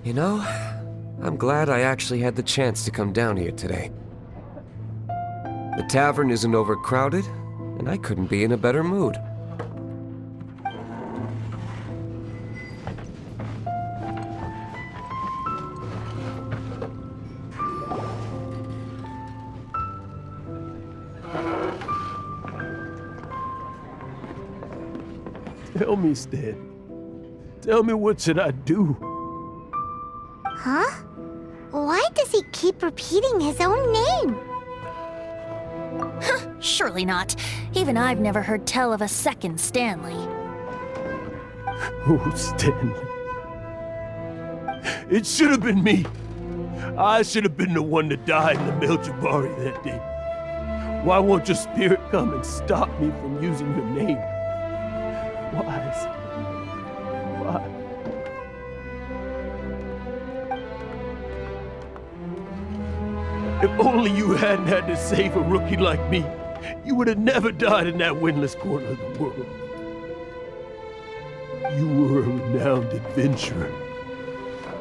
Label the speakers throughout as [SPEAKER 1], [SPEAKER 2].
[SPEAKER 1] You know, I'm glad I actually had the chance to come down here today. The tavern isn't overcrowded, and I couldn't be in a better mood.
[SPEAKER 2] Tell me, Stan. Tell me, what should I do?
[SPEAKER 3] Huh? Why does he keep repeating his own name?
[SPEAKER 4] Surely not. Even I've never heard tell of a second Stanley.
[SPEAKER 2] Oh, Stanley. It should have been me. I should have been the one to die in the Melchivari that day. Why won't your spirit come and stop me from using your name? Why, Stanley? Why? If only you hadn't had to save a rookie like me, you would have never died in that windless corner of the world. You were a renowned adventurer,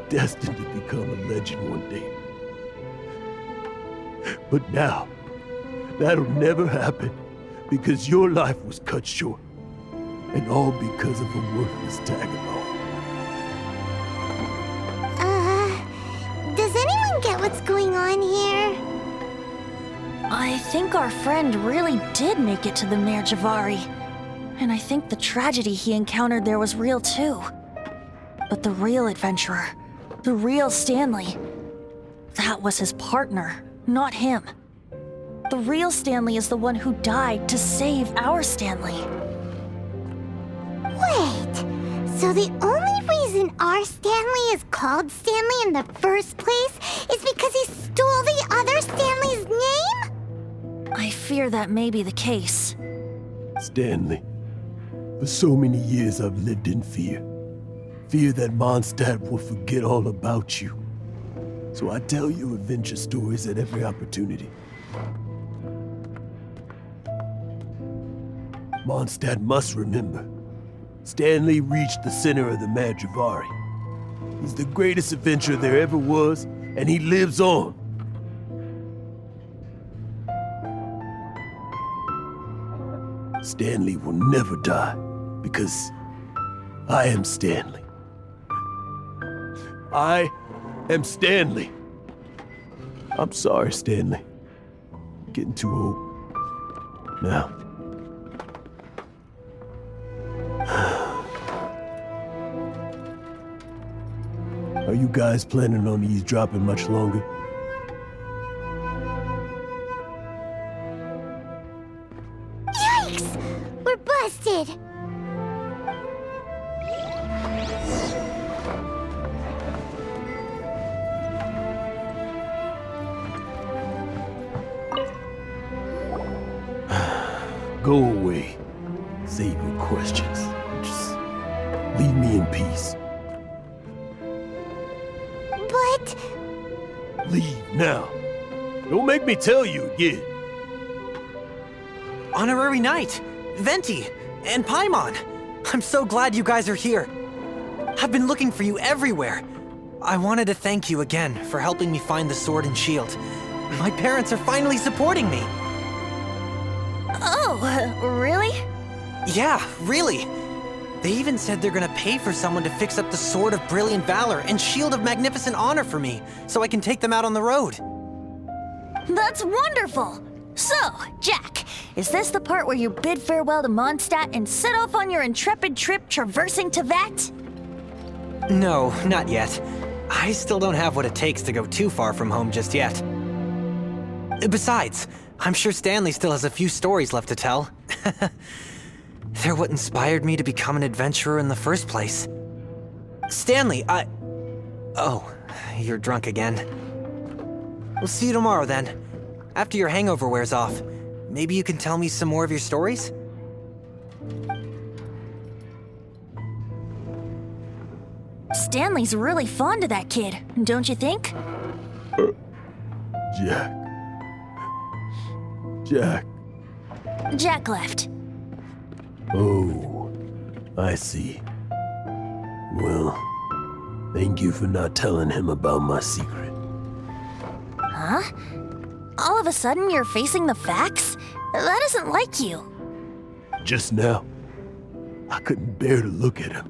[SPEAKER 2] destined to become a legend one day. But now, that'll never happen, because your life was cut short, and all because of a worthless tag-along.
[SPEAKER 3] Does anyone get what's going on here?
[SPEAKER 4] I think our friend really did make it to the Melchivari. And I think the tragedy he encountered there was real too. But the real adventurer, the real Stanley, that was his partner, not him. The real Stanley is the one who died to save our Stanley.
[SPEAKER 3] Wait, so the only reason our Stanley is called Stanley in the first place is because he stole the other Stanley's name?
[SPEAKER 4] I fear that may be the case.
[SPEAKER 2] Stanley, for so many years I've lived in fear. Fear that Mondstadt will forget all about you. So I tell you adventure stories at every opportunity. Mondstadt must remember. Stanley reached the center of the Melchivari. He's the greatest adventurer there ever was, and he lives on. Stanley will never die, because I am Stanley. I am Stanley. I'm sorry, Stanley. Getting too old. Now. Are you guys planning on eavesdropping much longer?
[SPEAKER 3] Yikes! We're busted!
[SPEAKER 2] Go away. Save your questions. Just leave me in peace.
[SPEAKER 3] But...
[SPEAKER 2] Leave now. Don't make me tell you again.
[SPEAKER 5] Honorary Knight, Venti, and Paimon. I'm so glad you guys are here. I've been looking for you everywhere. I wanted to thank you again for helping me find the sword and shield. My parents are finally supporting me.
[SPEAKER 4] Oh, really?
[SPEAKER 5] Yeah, really. They even said they're gonna pay for someone to fix up the Sword of Brilliant Valor and Shield of Magnificent Honor for me, so I can take them out on the road.
[SPEAKER 4] That's wonderful! So, Jack, is this the part where you bid farewell to Mondstadt and set off on your intrepid trip traversing Tevat?
[SPEAKER 5] No, not yet. I still don't have what it takes to go too far from home just yet. Besides, I'm sure Stanley still has a few stories left to tell. They're what inspired me to become an adventurer in the first place. Stanley, Oh, you're drunk again. We'll see you tomorrow then. After your hangover wears off, maybe you can tell me some more of your stories?
[SPEAKER 4] Stanley's really fond of that kid, don't you think?
[SPEAKER 2] Jack. Jack.
[SPEAKER 4] Jack left.
[SPEAKER 2] Oh, I see. Well, Thank you for not telling him about my secret.
[SPEAKER 4] Huh? All of a sudden you're facing the facts? That isn't like you.
[SPEAKER 2] Just now, I couldn't bear to look at him.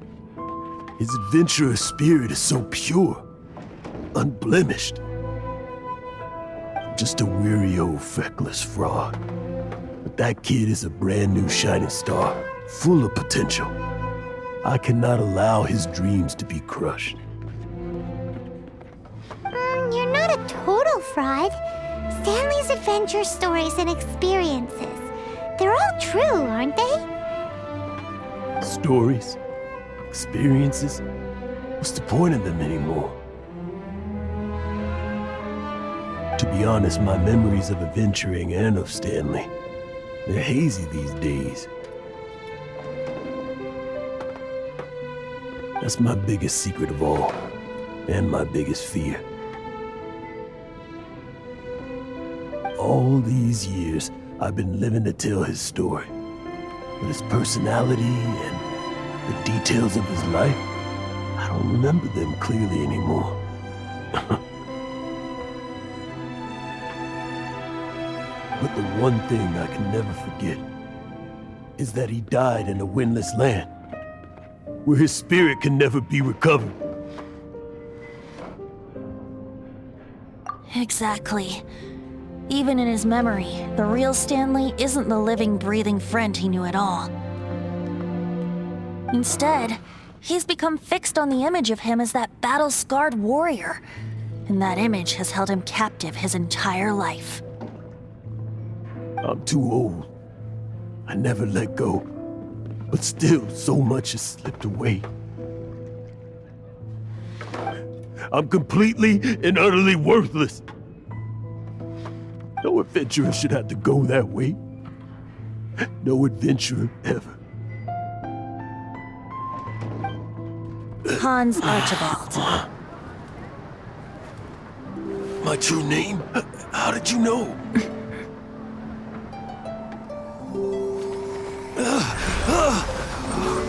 [SPEAKER 2] His adventurous spirit is so pure, unblemished. I'm just a weary old feckless fraud. But that kid is a brand new shining star, full of potential. I cannot allow his dreams to be crushed.
[SPEAKER 3] You're not a total fraud. Stanley's adventure stories and experiences. They're all true, aren't they?
[SPEAKER 2] Stories? Experiences? What's the point of them anymore? To be honest, my memories of adventuring and of Stanley, they're hazy these days. That's my biggest secret of all, and my biggest fear. All these years, I've been living to tell his story. But his personality and the details of his life, I don't remember them clearly anymore. But the one thing I can never forget is that he died in a windless land, where his spirit can never be recovered.
[SPEAKER 4] Exactly. Even in his memory, the real Stanley isn't the living, breathing friend he knew at all. Instead, he's become fixed on the image of him as that battle-scarred warrior, and that image has held him captive his entire life.
[SPEAKER 2] I'm too old. I never let go. But still, so much has slipped away. I'm completely and utterly worthless. No adventurer should have to go that way. No adventurer ever.
[SPEAKER 4] Hans Archibald.
[SPEAKER 2] My true name? How did you know?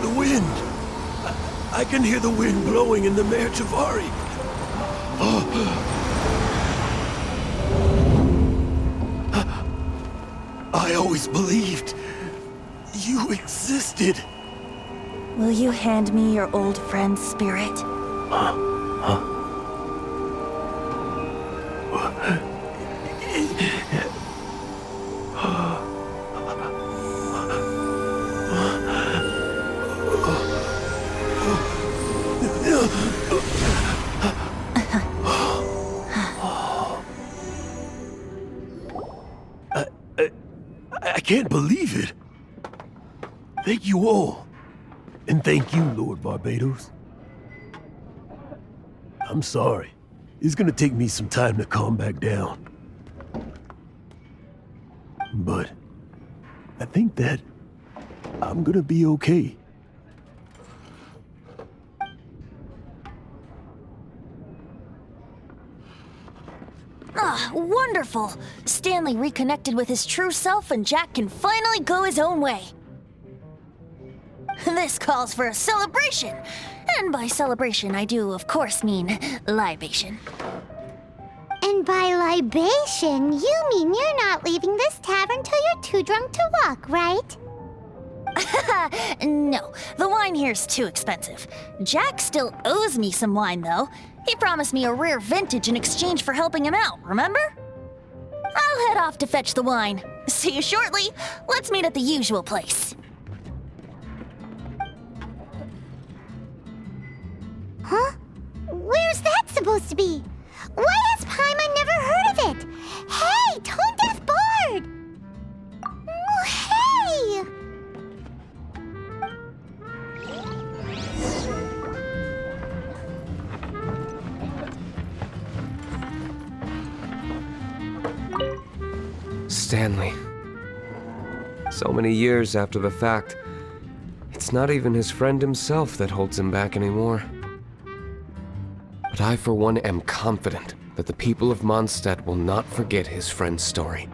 [SPEAKER 2] The wind. I can hear the wind blowing in the Mare Javari. I always believed you existed.
[SPEAKER 4] Will you hand me your old friend's spirit?
[SPEAKER 2] I can't believe it. Thank you all. And thank you, Lord Barbados. I'm sorry. It's gonna take me some time to calm back down. But I think that I'm gonna be okay.
[SPEAKER 4] Ah, wonderful! Stanley reconnected with his true self and Jack can finally go his own way. This calls for a celebration. And by celebration, I do, of course, mean libation.
[SPEAKER 3] And by libation, you mean you're not leaving this tavern till you're too drunk to walk, right?
[SPEAKER 4] No, the wine here's too expensive. Jack still owes me some wine, though. He promised me a rare vintage in exchange for helping him out, remember? I'll head off to fetch the wine. See you shortly. Let's meet at the usual place.
[SPEAKER 3] Huh? Where's that supposed to be? Why has Paimon never heard of it? Hey, Tone Deaf Bard! Oh, hey!
[SPEAKER 1] Stanley. So many years after the fact, it's not even his friend himself that holds him back anymore. But I, for one, am confident that the people of Mondstadt will not forget his friend's story.